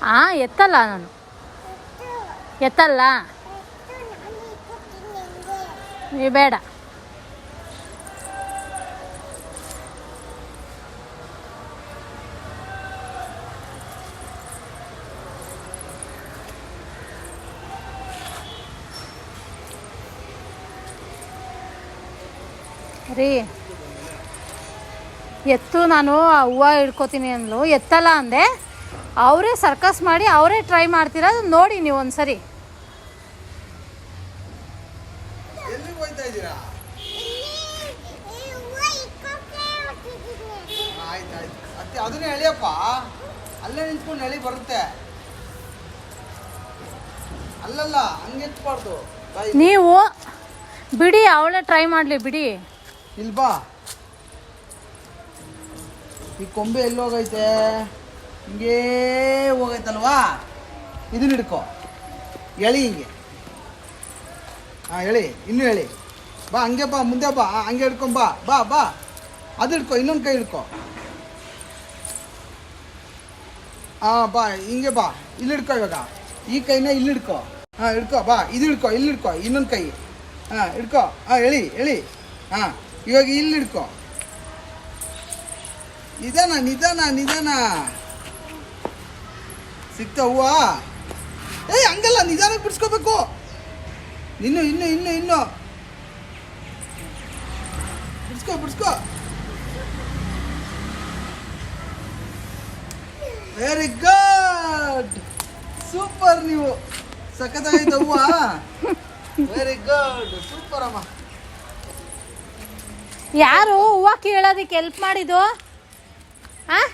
ಹಾಂ ಎತ್ತಲ್ಲ ನಾನು ಎತ್ತಲ್ಲ ನೀ ಬೇಡ ರೀ ಎತ್ತು ನಾನು ಆ ಹೂವು ಹಿಡ್ಕೋತೀನಿ ಅಂದ್ಲು ಎತ್ತಲ್ಲ ಅಂದೆ ಅವರೇ ಸರ್ಕಸ್ ಮಾಡಿ ಅವರೇ ಟ್ರೈ ಮಾಡ್ತೀರಾ ನೋಡಿ ನೀವು ಒಂದ್ಸರಿ ಅದನ್ನೇ ಎಳಿಯಪ್ಪ ಅಲ್ಲೇ ನಿಂತ್ಕೊಂಡು ಎಳಿ ಬರುತ್ತೆ ಅಲ್ಲಲ್ಲ ಹಂಗೆ ಎತ್ಬಾರ್ದು ನೀವು ಬಿಡಿ ಅವಳೇ ಟ್ರೈ ಮಾಡಲಿ ಬಿಡಿ ಇಲ್ಬಾ ಈ ಕೊಂಬೆ ಎಲ್ಲಿ ಹೋಗೈತೆ ಹಿಂಗೇ ಹೋಗೈತಲ್ವಾ ಇದನ್ನ ಹಿಡ್ಕೊ ಎಳಿ ಹಿಂಗೆ ಹಾಂ ಎಳಿ ಇನ್ನೂ ಎಳಿ ಬಾ ಹಂಗೆ ಬಾ ಮುಂದೆ ಬಾ ಹಂಗೆ ಹಿಡ್ಕೊಂಬಾ ಬಾ ಬಾ ಅದು ಹಿಡ್ಕೊ ಇನ್ನೊಂದು ಕೈ ಹಿಡ್ಕೊ ಹಾಂ ಬಾ ಹಿಂಗೆ ಬಾ ಇಲ್ಲಿ ಹಿಡ್ಕೊ ಇವಾಗ ಈ ಕೈನ ಇಲ್ಲಿ ಹಿಡ್ಕೊ ಹಾಂ ಹಿಡ್ಕೊ ಬಾ ಇದು ಹಿಡ್ಕೊ ಇಲ್ಲಿ ಹಿಡ್ಕೊ ಇನ್ನೊಂದು ಕೈ ಹಾಂ ಹಿಡ್ಕೊ ಹಾಂ ಎಳಿ ಎಳಿ ಹಾಂ ಇವಾಗ ಇಲ್ಲಿ ಹಿಡ್ಕೊ ನಿಧಾನ ನಿಧಾನ ನಿಧಾನ ಸಿಕ್ತ ಹೂವ ಹಂಗಲ್ಲ ನಿಧಾನಕ್ಕೆ ಬಿಡಿಸ್ಕೋಬೇಕು ಇನ್ನು ಇನ್ನು ಇನ್ನು ಇನ್ನು ಬಿಡಿಸ್ಕೊ ಬಿಡಿಸ್ಕೊ ವೆರಿ ಗುಡ್ ಸೂಪರ್ ನೀವು ಸಖತ್ತಾಗೈತೆ ಹೂವ ವೆರಿ ಗುಡ್ ಸೂಪರ್ ಅಮ್ಮ ಯಾರು ಹೂವು ಕೀಳೋದಕ್ಕೆ ಹೆಲ್ಪ್ ಮಾಡಿದ್ದು ಹಾಂ